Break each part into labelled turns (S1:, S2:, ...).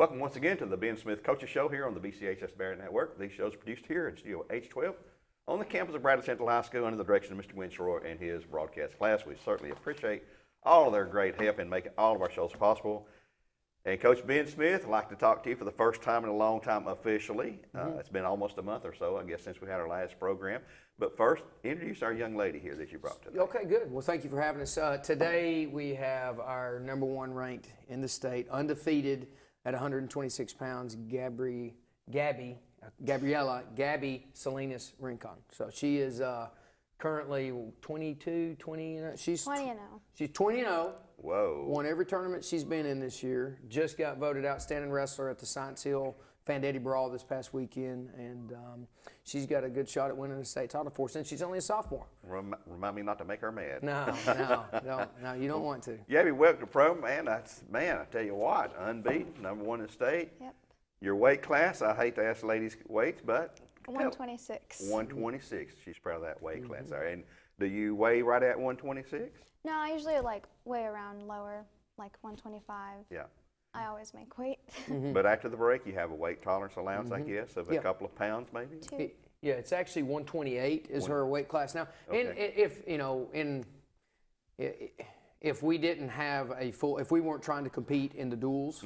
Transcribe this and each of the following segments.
S1: Welcome once again to the Ben Smith Coaches Show here on the BCHS Bearettes Network. These shows are produced here in Studio H12 on the campus of Bradley Central High School under the direction of Mr. Winshaw and his broadcast class. We certainly appreciate all of their great help in making all of our shows possible. And Coach Ben Smith, I'd like to talk to you for the first time in a long time officially. It's been almost a month or so, I guess, since we had our last program. But first, introduce our young lady here that you brought today.
S2: Okay, good. Well, thank you for having us. Today we have our #1 ranked in the state, undefeated at 126 pounds, Gabby Salinas Rincon. So she is currently 22, 20, she's
S3: 20-0.
S2: She's 20-0.
S1: Whoa.
S2: Won every tournament she's been in this year. Just got voted outstanding wrestler at the Science Hill Fandetti Brawl this past weekend, and she's got a good shot at winning the state title for us, and she's only a sophomore.
S1: Remind me not to make her mad.
S2: No, you don't want to.
S1: Gabby, welcome to the program, man. I tell you what, unbeaten, #1 in the state.
S3: Yep.
S1: Your weight class, I hate to ask ladies' weights, but
S3: 126.
S1: 126. She's proud of that weight class there. And do you weigh right at 126?
S3: No, I usually weigh around lower, like 125.
S1: Yeah.
S3: I always make weight.
S1: But after the break, you have a weight tolerance allowance, I guess, of a couple of pounds maybe?
S2: Yeah, it's actually 128 is her weight class now.
S1: Okay.
S2: And if we didn't have if we weren't trying to compete in the duels,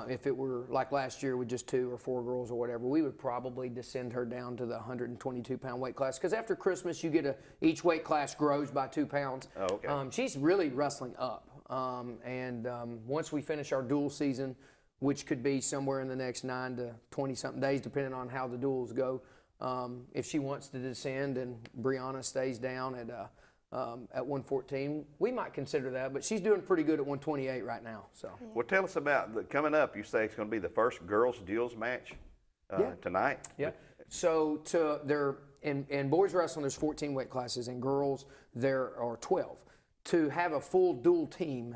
S2: if it were like last year with just 2 or 4 girls or whatever, we would probably descend her down to the 122-pound weight class. Because after Christmas, you get each weight class grows by 2 pounds.
S1: Oh, okay.
S2: She's really wrestling up. Once we finish our dual season, which could be somewhere in the next 9 to 20-something days, depending on how the duels go, if she wants to descend and Brianna stays down at 114, we might consider that, but she's doing pretty good at 128 right now. So,
S1: Well, tell us about coming up. You say it's going to be the first girls' duels match tonight.
S2: Yeah. So in boys wrestling, there's 14 weight classes. In girls, there are 12. To have a full dual team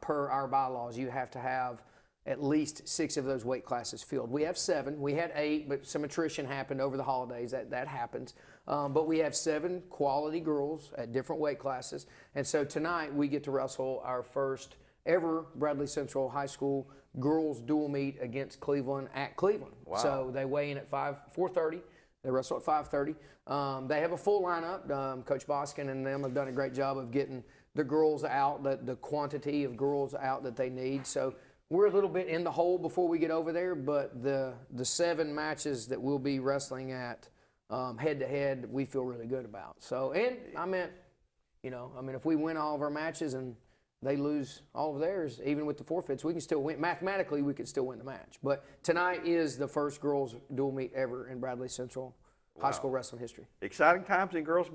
S2: per our bylaws, you have to have at least 6 of those weight classes filled. We have 7. We had 8, but some attrition happened over the holidays. That happens. But we have 7 quality girls at different weight classes. And so tonight we get to wrestle our first ever Bradley Central High School girls dual meet against Cleveland at Cleveland.
S1: Wow.
S2: So they weigh in at 4:30. They wrestle at 5:30. They have a full lineup. Coach Boskin and them have done a great job of getting the girls out, the quantity of girls out that they need. So we're a little bit in the hole before we get over there, but the 7 matches that we'll be wrestling at head-to-head, we feel really good about. So, and if we win all of our matches and they lose all of theirs, even with the forfeits, we can still win. Mathematically, we could still win the match. But tonight is the first girls dual meet ever in Bradley Central High School wrestling history.
S1: Exciting times in girls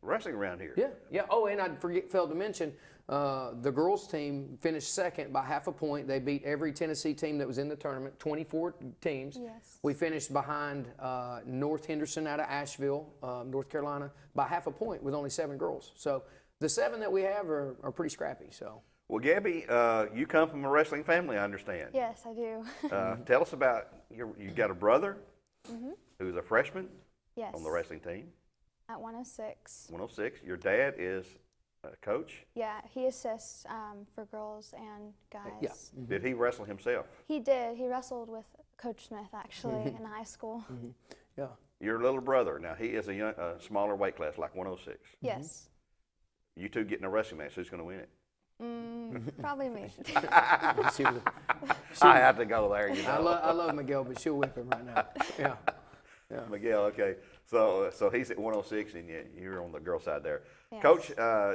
S1: wrestling around here.
S2: Yeah. Oh, and I failed to mention, the girls team finished second by half a point. They beat every Tennessee team that was in the tournament, 24 teams.
S3: Yes.
S2: We finished behind North Henderson out of Asheville, North Carolina, by half a point with only 7 girls. So the 7 that we have are pretty scrappy. So.
S1: Well, Gabby, you come from a wrestling family, I understand.
S3: Yes, I do.
S1: Tell us about you got a brother who's a freshman
S3: Yes.
S1: on the wrestling team.
S3: At 106.
S1: 106. Your dad is a coach.
S3: Yeah, he assists for girls and guys.
S2: Yeah.
S1: Did he wrestle himself?
S3: He did. He wrestled with Coach Smith, actually, in high school.
S2: Yeah.
S1: Your little brother, now he is a smaller weight class, like 106.
S3: Yes.
S1: You two getting a wrestling match, who's going to win it?
S3: Probably me.
S1: I have to go there, you know.
S2: I love Miguel, but she'll whip him right now. Yeah.
S1: Miguel, okay. So he's at 106, and you're on the girl side there.
S3: Yes.
S1: Coach,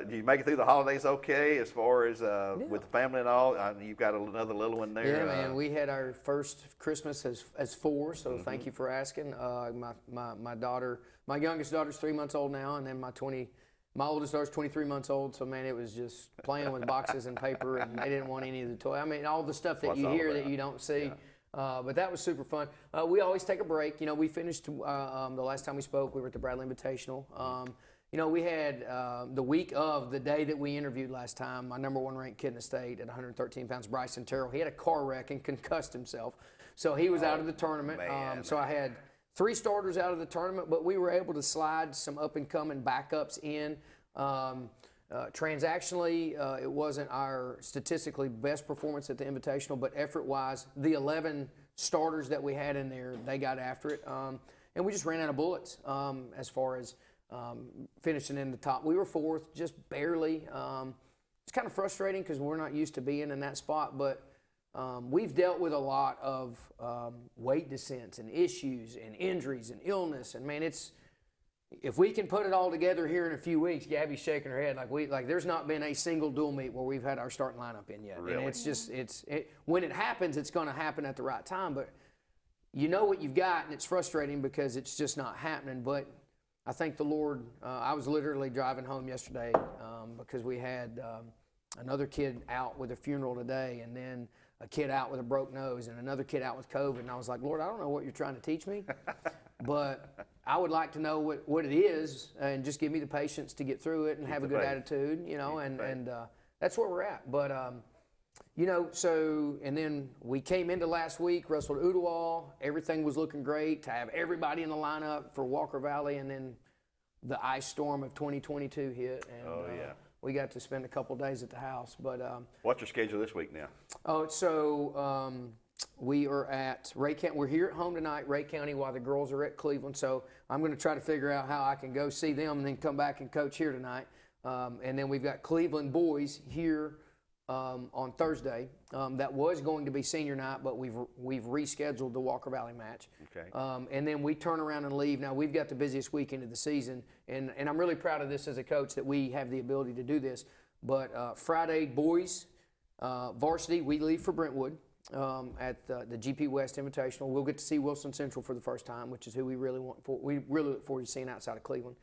S1: did you make it through the holidays okay as far as with the family and all? You've got another little one there.
S2: Yeah, man. We had our first Christmas as 4, so thank you for asking. My daughter, my youngest daughter's 3 months old now, and then my oldest daughter's 23 months old. So man, it was just playing with boxes and paper, and they didn't want any of the toys. I mean, all the stuff that you hear that you don't see. Yeah. But that was super fun. We always take a break. We finished the last time we spoke. We were at the Bradley Invitational. We had the week of the day that we interviewed last time, my #1 ranked kid in the state at 113 pounds, Bryson Terrell. He had a car wreck and concussed himself, so he was out of the tournament. So I had 3 starters out of the tournament, but we were able to slide some up-and-coming backups in. Transactionally, it wasn't our statistically best performance at the Invitational, but effort-wise, the 11 starters that we had in there, they got after it. And we just ran out of bullets as far as finishing in the top. We were fourth, just barely. It's kind of frustrating because we're not used to being in that spot, but we've dealt with a lot of weight descents and issues and injuries and illness. And, man, if we can put it all together here in a few weeks, Gabby's shaking her head like there's not been a single dual meet where we've had our starting lineup in yet.
S1: Really?
S2: And it's just when it happens, it's going to happen at the right time. But you know what you've got, and it's frustrating because it's just not happening. But I thank the Lord. I was literally driving home yesterday because we had another kid out with a funeral today, and then a kid out with a broke nose, and another kid out with COVID. And I was like, Lord, I don't know what you're trying to teach me, but I would like to know what it is, and just give me the patience to get through it and have a good attitude, you know, and that's where we're at. But, you know, so, and then we came into last week, wrestled Oodawall. Everything was looking great to have everybody in the lineup for Walker Valley, and then the ice storm of 2022 hit. And, we got to spend a couple days at the house. But
S1: what's your schedule this week now?
S2: Oh, so we are at Ray County. We're here at home tonight, Ray County, while the girls are at Cleveland. So I'm going to try to figure out how I can go see them and then come back and coach here tonight. And then we've got Cleveland boys here on Thursday. That was going to be senior night, but we've rescheduled the Walker Valley match.
S1: Okay.
S2: And then we turn around and leave. Now, we've got the busiest weekend of the season, and I'm really proud of this as a coach that we have the ability to do this. But Friday, boys, varsity, we leave for Brentwood at the GP West Invitational. We'll get to see Wilson Central for the first time, which is who we really really look forward to seeing outside of Cleveland.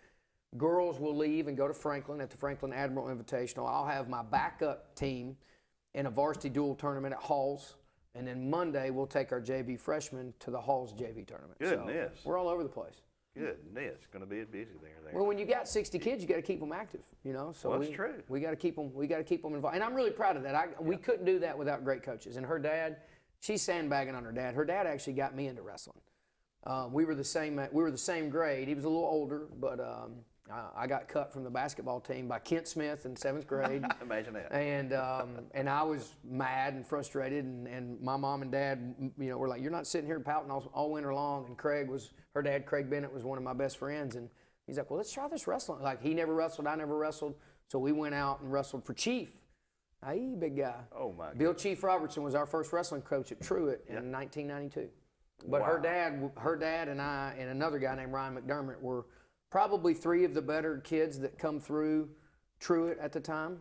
S2: Girls will leave and go to Franklin at the Franklin Admiral Invitational. I'll have my backup team in a varsity dual tournament at Halls, and then Monday we'll take our JV freshmen to the Halls JV tournament.
S1: Goodness.
S2: So we're all over the place.
S1: Goodness, it's going to be busy there.
S2: Well, when you got 60 kids, you got to keep them active, you know. So
S1: that's true.
S2: We got to keep them. We got to keep them involved, and I'm really proud of that. We couldn't do that without great coaches. And her dad, she's sandbagging on her dad. Her dad actually got me into wrestling. We were the same grade. He was a little older, but I got cut from the basketball team by Kent Smith in 7th grade.
S1: Imagine that.
S2: And I was mad and frustrated, and my mom and dad, you know, were like, "You're not sitting here pouting all winter long." And her dad, Craig Bennett, was one of my best friends, and he's like, "Well, let's try this wrestling." Like, he never wrestled, I never wrestled, so we went out and wrestled for Chief. Hey, big guy.
S1: Oh my.
S2: Bill Chief Robertson was our first wrestling coach at Truett in 1992. But her dad, and I, and another guy named Ryan McDermott were probably 3 of the better kids that come through Truett at the time.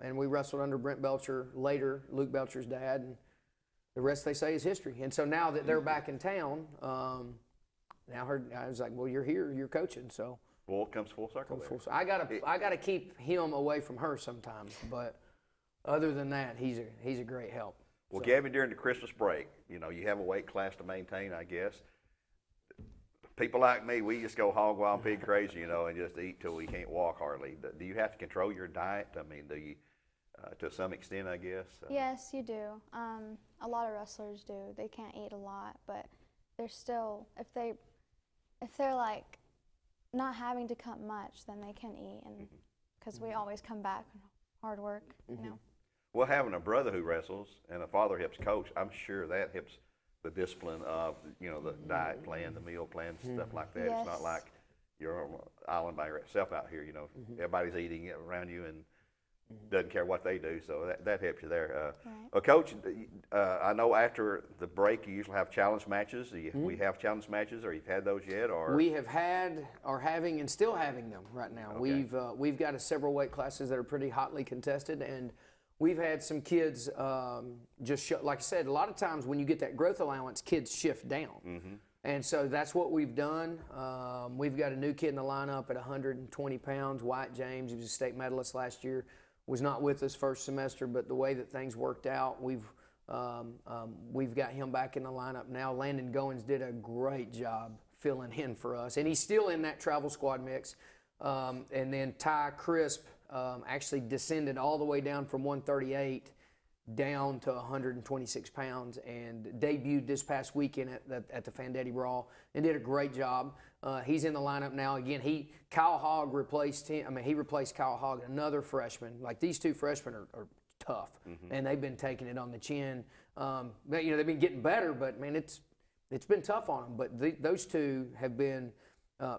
S2: And we wrestled under Brent Belcher later, Luke Belcher's dad, and the rest, they say, is history. And so now that they're back in town, I was like, well, you're here, you're coaching, so.
S1: Well, it comes full circle.
S2: I gotta keep him away from her sometimes, but other than that, he's a great help.
S1: Well, Gabby, during the Christmas break, you know, you have a weight class to maintain, I guess. People like me, we just go hog wild pig crazy, you know, and just eat till we can't walk hardly. Do you have to control your diet? I mean, do you, to some extent, I guess?
S3: Yes, you do. A lot of wrestlers do. They can't eat a lot, but they're still, if they're like not having to cut much, then they can eat, and because we always come back from hard work, you know.
S1: Well, having a brother who wrestles and a father helps coach, I'm sure that helps the discipline of, you know, the diet plan, the meal plan, stuff like that.
S3: Yes.
S1: It's not like you're on an island by yourself out here, you know. Everybody's eating around you and doesn't care what they do, so that helps you there.
S3: Right.
S1: Well, Coach, I know after the break you usually have challenge matches. We have challenge matches, or you've had those yet? Or
S2: we have had, are having, and still having them right now.
S1: Okay.
S2: We've got several weight classes that are pretty hotly contested, and we've had some kids like I said, a lot of times when you get that growth allowance, kids shift down. And so that's what we've done. We've got a new kid in the lineup at 120 pounds, Wyatt James. He was a state medalist last year. Was not with us first semester, but the way that things worked out, we've got him back in the lineup now. Landon Goins did a great job filling in for us, and he's still in that travel squad mix. And then Ty Crisp actually descended all the way down from 138 down to 126 pounds and debuted this past weekend at the Fandetti Brawl and did a great job. He's in the lineup now. Again, Kyle Hogg replaced him. I mean, he replaced Kyle Hogg, another freshman. Like, these two freshmen are tough, and they've been taking it on the chin. But, you know, they've been getting better, but, man, it's been tough on them. But those two have been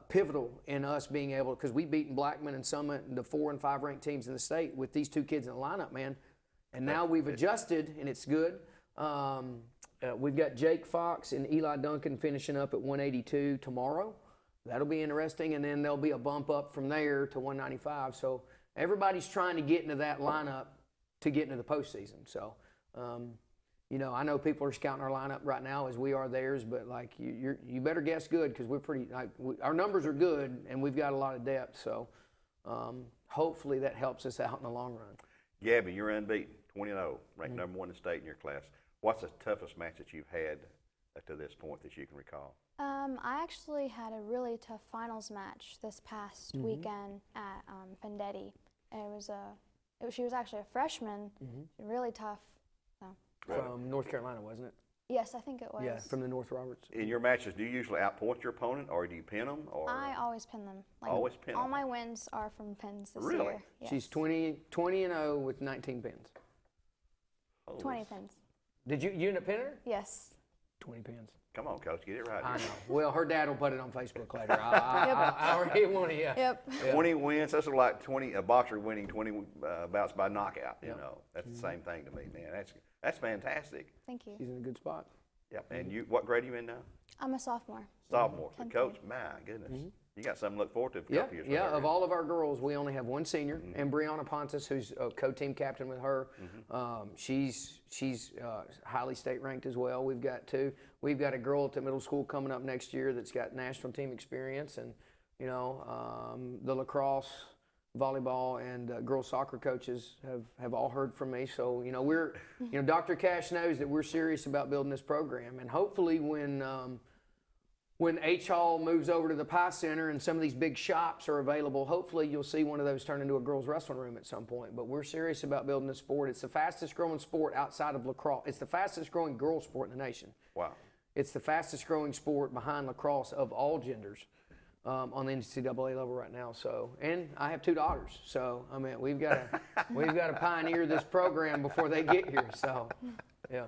S2: pivotal in us being able, because we've beaten Blackman and Summit, the 4 and 5 ranked teams in the state, with these two kids in the lineup, man. And now we've adjusted, and it's good. We've got Jake Fox and Eli Duncan finishing up at 182 tomorrow. That'll be interesting, and then there'll be a bump up from there to 195. So everybody's trying to get into that lineup to get into the postseason. So, you know, I know people are scouting our lineup right now as we are theirs, but like you better guess good, because we're pretty. Our numbers are good, and we've got a lot of depth. So hopefully that helps us out in the long run.
S1: Gabby, you're unbeaten, 20-0, ranked number 1 in the state in your class. What's the toughest match that you've had to this point that you can recall?
S3: I actually had a really tough finals match this past weekend at Vendetti. She was actually a freshman, really tough. So.
S2: From North Carolina, wasn't it?
S3: Yes, I think it was.
S2: Yeah, from the North Roberts.
S1: In your matches, do you usually outpoint your opponent, or do you pin them? Or
S3: I always pin them. Like,
S1: always pin
S3: all
S1: them?
S3: my wins are from pins this
S1: Really?
S3: year. Yes.
S2: She's 20-0 with 19 pins.
S1: Holy
S3: 20 pins.
S2: Did you end up pinning her?
S3: Yes.
S2: 20 pins.
S1: Come on, Coach, get it right.
S2: I know. Well, her dad will put it on Facebook later. I already want it. Yeah.
S3: Yep.
S1: 20 wins. That's like a boxer winning 20 bouts by knockout. You know, that's the same thing to me, man. That's fantastic.
S3: Thank you.
S2: She's in a good spot.
S1: Yep. And you, what grade are you in now?
S3: I'm a sophomore.
S1: Sophomore. So,
S3: 10th
S1: Coach,
S3: grade.
S1: my goodness, you got something to look forward to. For a
S2: Yeah,
S1: couple years
S2: yeah.
S1: later.
S2: Of all of our girls, we only have one senior, and Brianna Pontus, who's a co-team captain with her. She's highly state ranked as well. We've got two. We've got a girl at the middle school coming up next year that's got national team experience, and you know, the lacrosse, volleyball, and girls soccer coaches have all heard from me. So you know, Dr. Cash knows that we're serious about building this program, and hopefully when H Hall moves over to the Pie Center and some of these big shops are available, hopefully you'll see one of those turn into a girls' wrestling room at some point. But we're serious about building this sport. It's the fastest growing sport outside of lacrosse. It's the fastest growing girls' sport in the nation.
S1: Wow.
S2: It's the fastest growing sport behind lacrosse of all genders on the NCAA level right now. So, and I have 2 daughters. So, I mean, we've got to pioneer this program before they get here. So, yeah.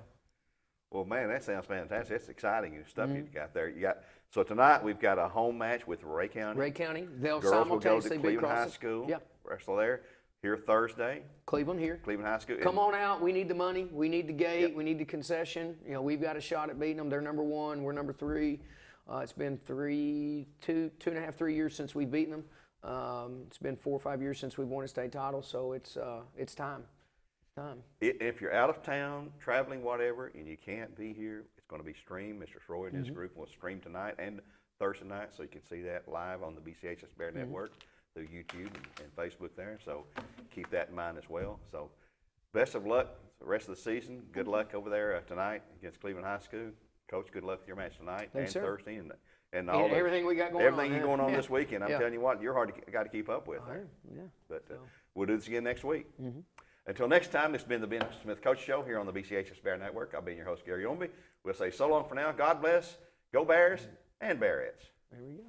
S1: Well, man, that sounds fantastic. That's exciting stuff you've got there. So tonight we've got a home match with Ray County.
S2: Ray County. They'll
S1: Girls will go to
S2: simultaneously be
S1: Cleveland High
S2: crossing.
S1: School.
S2: Yeah.
S1: Wrestle there. Here Thursday.
S2: Cleveland here.
S1: Cleveland High School.
S2: Come on out. We need the money. We need the gate.
S1: Yep.
S2: We need the concession. You know, we've got a shot at beating them. They're number 1. We're number 3. It's been 2.5, 3 years since we've beaten them. It's been 4 or 5 years since we've won a state title. So it's time.
S1: If you're out of town, traveling, whatever, and you can't be here, it's going to be streamed. Mr. Troy and his group will stream tonight and Thursday night, so you can see that live on the BCHS Bear Network through YouTube and Facebook there. So keep that in mind as well. So best of luck the rest of the season. Good luck over there tonight against Cleveland High School. Coach, good luck with your match tonight and
S2: sir.
S1: Thursday and all the,
S2: everything we got going
S1: everything
S2: on.
S1: you're going on this weekend. I'm telling you what, you're got to keep up with.
S2: Yeah.
S1: But we'll do this again next week. Until next time, this has been the Ben Smith Coach Show here on the BCHS Bear Network. I've been your host, Gary Ownbey. We'll say so long for now. God bless. Go Bears and Bearettes.
S2: There we go.